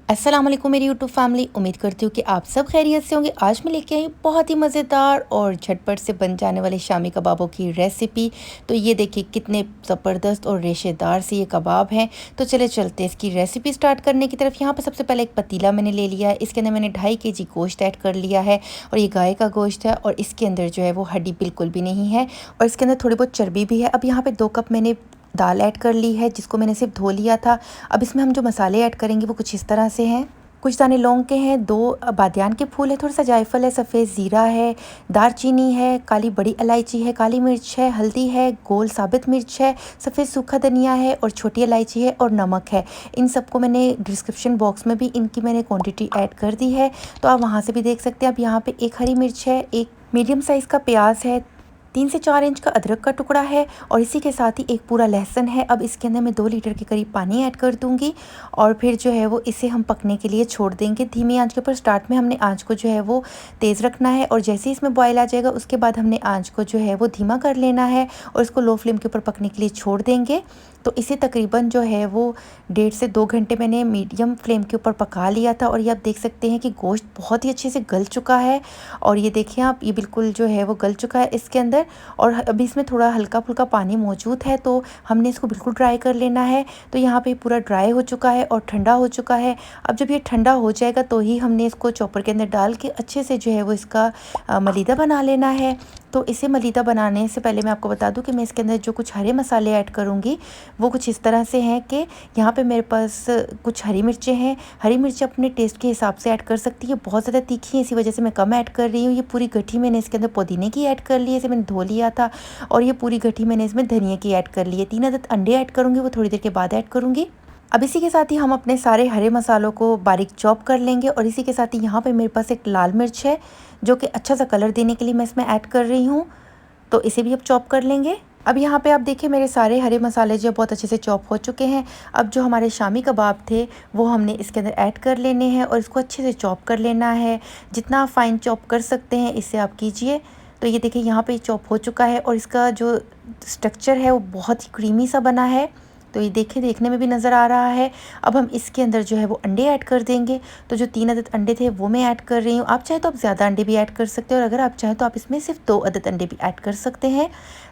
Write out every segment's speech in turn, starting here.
अस्सलाम वालेकुम मेरी यूट्यूब फैमिली। उम्मीद करती हूँ कि आप सब खैरियत से होंगे। आज मैं लेके आई बहुत ही मज़ेदार और झटपट से बन जाने वाले शामी कबाबों की रेसिपी। तो ये देखिए कितने ज़बरदस्त और रेशेदार से ये कबाब हैं। तो चले चलते हैं इसकी रेसिपी स्टार्ट करने की तरफ। यहाँ पे सबसे पहले एक पतीला मैंने ले लिया है। इसके अंदर मैंने 2.5 केजी गोश्त ऐड कर लिया है और ये गाय का गोश्त है और इसके अंदर जो है वो हड्डी बिल्कुल भी नहीं है और इसके अंदर थोड़ी बहुत चर्बी भी है। अब यहाँ पे 2 कप मैंने दाल ऐड कर ली है जिसको मैंने सिर्फ धो लिया था। अब इसमें हम जो मसाले ऐड करेंगे वो कुछ इस तरह से हैं। कुछ दाने लौंग के हैं, 2 बादियान के फूल है, थोड़ा सा जायफल है, सफ़ेद ज़ीरा है, दालचीनी है, काली बड़ी इलायची है, काली मिर्च है, हल्दी है, गोल साबित मिर्च है, सफ़ेद सूखा धनिया है और छोटी इलायची है और नमक है। इन सबको मैंने डिस्क्रिप्शन बॉक्स में भी इनकी मैंने क्वांटिटी ऐड कर दी है, तो आप वहाँ से भी देख सकते हैं। अब यहाँ पे एक हरी मिर्च है, एक मीडियम साइज़ का प्याज है, 3 से 4 इंच का अदरक का टुकड़ा है और इसी के साथ ही एक पूरा लहसुन है। अब इसके अंदर मैं 2 लीटर के करीब पानी ऐड कर दूंगी और फिर जो है वो इसे हम पकने के लिए छोड़ देंगे धीमी आंच के ऊपर। स्टार्ट में हमने आंच को जो है वो तेज़ रखना है और जैसे ही इसमें बॉयल आ जाएगा उसके बाद हमने आंच को जो है वो धीमा कर लेना है और इसको लो फ्लेम के ऊपर पकने के लिए छोड़ देंगे। तो इसे तकरीबन जो है वो 1.5 से 2 घंटे मैंने मीडियम फ्लेम के ऊपर पका लिया था और ये आप देख सकते हैं कि गोश्त बहुत ही अच्छे से गल चुका है और ये देखिए आप, ये बिल्कुल जो है वो गल चुका है इसके अंदर। और अभी इसमें थोड़ा हल्का फुल्का पानी मौजूद है तो हमने इसको बिल्कुल ड्राई कर लेना है। तो यहाँ पे पूरा ड्राई हो चुका है और ठंडा हो चुका है। अब जब ये ठंडा हो जाएगा तो ही हमने इसको चॉपर के अंदर डाल के अच्छे से जो है वो इसका मलीदा बना लेना है। तो इसे मलीदा बनाने से पहले मैं आपको बता दूं कि मैं इसके अंदर जो कुछ हरे मसाले ऐड करूंगी वो कुछ इस तरह से हैं कि यहाँ पे मेरे पास कुछ हरी मिर्चें हैं। हरी मिर्चें अपने टेस्ट के हिसाब से ऐड कर सकती है, बहुत ज़्यादा तीखी है इसी वजह से मैं कम ऐड कर रही हूँ। ये पूरी गठी मैंने इसके अंदर पुदीने की ऐड कर ली है, इसे मैंने धो लिया था। और ये पूरी गठी मैंने इसमें धनिया की ऐड कर ली है। 3 अदद अंडे ऐड करूँगी, वो थोड़ी देर के बाद ऐड करूँगी। अब इसी के साथ ही हम अपने सारे हरे मसालों को बारीक चॉप कर लेंगे और इसी के साथ ही यहाँ पे मेरे पास एक लाल मिर्च है जो कि अच्छा सा कलर देने के लिए मैं इसमें ऐड कर रही हूँ, तो इसे भी अब चॉप कर लेंगे। अब यहाँ पे आप देखिए मेरे सारे हरे मसाले जो बहुत अच्छे से चॉप हो चुके हैं। अब जो हमारे शामी कबाब थे वो हमने इसके अंदर ऐड कर लेने हैं और इसको अच्छे से चॉप कर लेना है। जितना आप फाइन चॉप कर सकते हैं इससे आप कीजिए। तो ये देखिए यहाँ पे चॉप हो चुका है और इसका जो स्ट्रक्चर है वो बहुत ही क्रीमी सा बना है, तो ये देखिए देखने में भी नज़र आ रहा है। अब हम इसके अंदर जो है वो अंडे ऐड कर देंगे। तो जो 3 अदद अंडे थे वो मैं ऐड कर रही हूँ। आप चाहे तो आप ज़्यादा अंडे भी ऐड कर सकते हैं और अगर आप चाहें तो आप इसमें सिर्फ 2 अदद अंडे भी ऐड कर सकते हैं।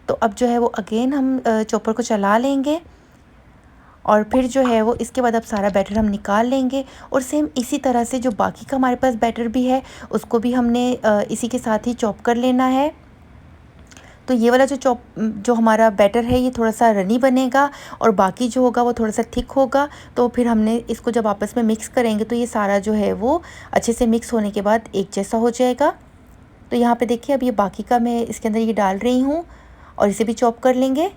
तो अब जो है वो अगेन हम चॉपर को चला लेंगे और फिर जो है वो इसके बाद अब सारा बैटर हम निकाल लेंगे और सेम इसी तरह से जो बाकी का हमारे पास बैटर भी है उसको भी हमने इसी के साथ ही चॉप कर लेना है। तो ये वाला जो हमारा बैटर है ये थोड़ा सा रनी बनेगा और बाकी जो होगा वो थोड़ा सा थिक होगा। तो फिर हमने इसको जब आपस में मिक्स करेंगे तो ये सारा जो है वो अच्छे से मिक्स होने के बाद एक जैसा हो जाएगा। तो यहाँ पे देखिए अब ये बाकी का मैं इसके अंदर ये डाल रही हूँ और इसे भी चॉप कर लेंगे।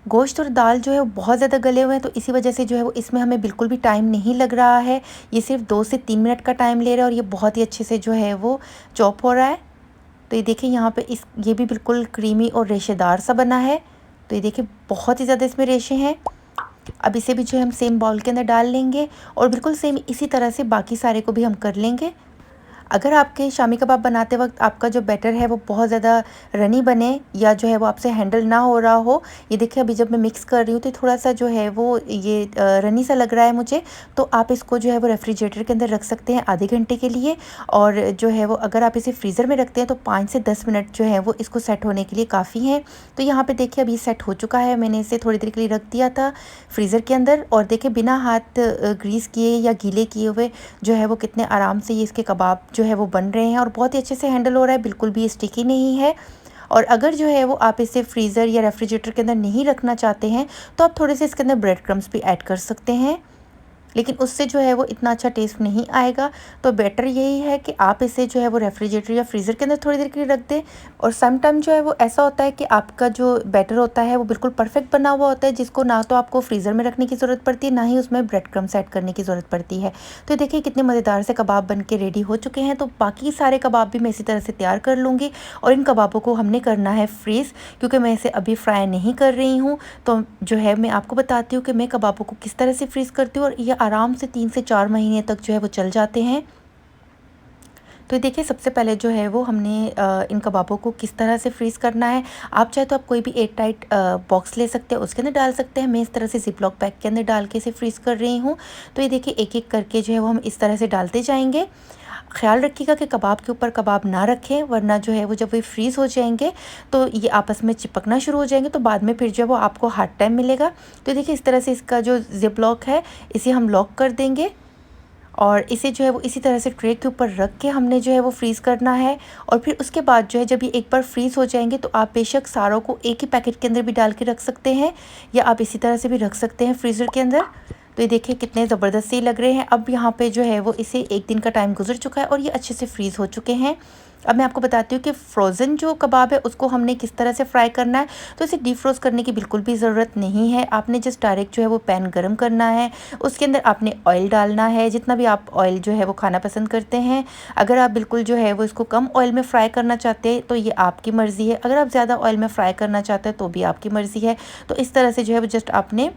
गोश्त और दाल जो है वो बहुत ज़्यादा गले हुए हैं तो इसी वजह से जो है वो इसमें हमें बिल्कुल भी टाइम नहीं लग रहा है। ये सिर्फ 2 से 3 मिनट का टाइम ले रहा है और ये बहुत ही अच्छे से जो है वो चॉप हो रहा है। तो ये देखिए यहाँ पे ये भी बिल्कुल क्रीमी और रेशेदार सा बना है। तो ये देखिए बहुत ही ज़्यादा इसमें रेशे हैं। अब इसे भी जो है हम सेम बाउल के अंदर डाल लेंगे और बिल्कुल सेम इसी तरह से बाकी सारे को भी हम कर लेंगे। अगर आपके शामी कबाब बनाते वक्त आपका जो बैटर है वो बहुत ज़्यादा रनी बने या जो है वो आपसे हैंडल ना हो रहा हो, ये देखिए अभी जब मैं मिक्स कर रही हूँ तो थोड़ा सा जो है वो ये रनी सा लग रहा है मुझे, तो आप इसको जो है वो रेफ्रिजरेटर के अंदर रख सकते हैं आधे घंटे के लिए। और जो है वो अगर आप इसे फ्रीज़र में रखते हैं तो 5 से 10 मिनट जो है वो इसको सेट होने के लिए काफ़ी है। तो यहाँ पर देखिए अभी सेट हो चुका है, मैंने इसे थोड़ी देर के लिए रख दिया था फ्रीज़र के अंदर और देखिए बिना हाथ ग्रीस किए या गीले किए हुए जो है वो कितने आराम से ये इसके कबाब जो है वो बन रहे हैं और बहुत ही अच्छे से हैंडल हो रहा है, बिल्कुल भी स्टिकी नहीं है। और अगर जो है वो आप इसे फ्रीज़र या रेफ्रिजरेटर के अंदर नहीं रखना चाहते हैं तो आप थोड़े से इसके अंदर ब्रेड क्रम्स भी ऐड कर सकते हैं, लेकिन उससे जो है वो इतना अच्छा टेस्ट नहीं आएगा। तो बेटर यही है कि आप इसे जो है वो रेफ्रिजरेटर या फ्रीज़र के अंदर थोड़ी देर के लिए रख दें। और सम टाइम जो है वो ऐसा होता है कि आपका जो बैटर होता है वो बिल्कुल परफेक्ट बना हुआ होता है जिसको ना तो आपको फ्रीज़र में रखने की ज़रूरत पड़ती है ना ही उसमें ब्रेड क्रम्स ऐड करने की ज़रूरत पड़ती है। तो देखिए कितने मज़ेदार से कबाब बन के रेडी हो चुके हैं। तो बाकी सारे कबाब भी मैं इसी तरह से तैयार कर लूँगी और इन कबाबों को हमने करना है फ्रीज़, क्योंकि मैं इसे अभी फ्राई नहीं कर रही हूँ। तो जो है मैं आपको बताती हूँ कि मैं कबाबों को किस तरह से फ्रीज़ करती हूँ और ये आराम से 3 से 4 महीने तक जो है वो चल जाते हैं। तो देखिए सबसे पहले जो है वो हमने इन कबाबों को किस तरह से फ्रीज़ करना है। आप चाहे तो आप कोई भी एयर टाइट बॉक्स ले सकते हैं, उसके अंदर डाल सकते हैं। मैं इस तरह से ज़िप-लॉक पैक के अंदर डाल के इसे फ्रीज़ कर रही हूँ। तो ये देखिए एक-एक करके जो है वो हम इस तरह से डालते जाएँगे। ख़्याल रखिएगा कि कबाब के ऊपर कबाब ना रखें, वरना जो है वो जब वो फ्रीज़ हो जाएँगे तो ये आपस में चिपकना शुरू हो जाएँगे, तो बाद में फिर जो है वो आपको हार्ड टाइम मिलेगा। तो देखिए इस तरह से इसका जो ज़िप-लॉक है इसे हम लॉक कर देंगे और इसे जो है वो इसी तरह से ट्रे के ऊपर रख के हमने जो है वो फ्रीज़ करना है। और फिर उसके बाद जो है जब ये एक बार फ्रीज़ हो जाएँगे तो आप बेशक सारों को एक ही पैकेट के अंदर भी डाल के रख सकते हैं, या आप इसी तरह से भी रख सकते हैं फ्रीज़र के अंदर। तो ये देखिए कितने ज़बरदस्त से लग रहे हैं। अब यहाँ पे जो है वो इसे 1 दिन का टाइम गुज़र चुका है और ये अच्छे से फ्रीज़ हो चुके हैं। अब मैं आपको बताती हूँ कि फ्रोज़न जो कबाब है उसको हमने किस तरह से फ्राई करना है। तो इसे डीफ्रोज़ करने की बिल्कुल भी ज़रूरत नहीं है। आपने जस्ट डायरेक्ट जो है वो पैन गरम करना है, उसके अंदर आपने ऑयल डालना है, जितना भी आप ऑयल जो है वो खाना पसंद करते हैं। अगर आप बिल्कुल जो है वो इसको कम ऑयल में फ्राई करना चाहते हैं तो ये आपकी मर्ज़ी है। अगर आप ज़्यादा ऑयल में फ्राई करना चाहते हैं तो भी आपकी मर्ज़ी है। तो इस तरह से जो है वो जस्ट आपने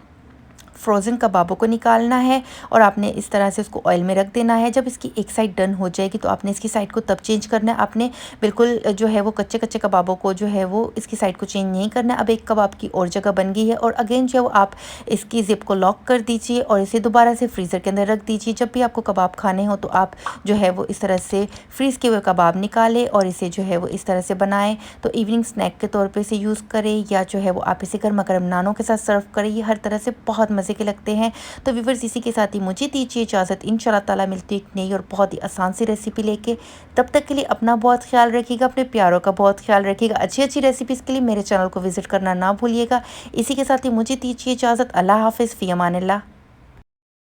फ्रोज़न कबाबों को निकालना है और आपने इस तरह से उसको ऑयल में रख देना है। जब इसकी एक साइड डन हो जाएगी तो आपने इसकी साइड को तब चेंज करना है। आपने बिल्कुल जो है वो कच्चे-कच्चे कबाबों को जो है वो इसकी साइड को चेंज नहीं करना है। अब एक कबाब की और जगह बन गई है और अगेन जो है वो आप इसकी ज़िप को लॉक कर दीजिए और इसे दोबारा से फ्रीज़र के अंदर रख दीजिए। जब भी आपको कबाब खाने हो तो आप जो है वो इस तरह से फ्रीज़ किए हुए कबाब निकालें और इसे जो है वो इस तरह से बनाएँ। तो इवनिंग स्नैक के तौर पे इसे यूज़ करें, या जो है वो आप इसे गरमा-गरम नानों के साथ सर्व करें। ये हर तरह से बहुत मज़े के लगते हैं। तो व्यूअर्स इसी के साथ ही मुझे दीजिए इजाज़त। इंशाल्लाह ताला मिलती है एक नई और बहुत ही आसान सी रेसिपी लेके। तब तक के लिए अपना बहुत ख्याल रखिएगा, अपने प्यारों का बहुत ख्याल रखिएगा। अच्छी-अच्छी रेसिपीज़ के लिए मेरे चैनल को विज़िट करना ना भूलिएगा। इसी के साथ ही मुझे दीजिए इजाज़त। अल्लाह हाफ़िज़, फ़ी अमानिल्लाह।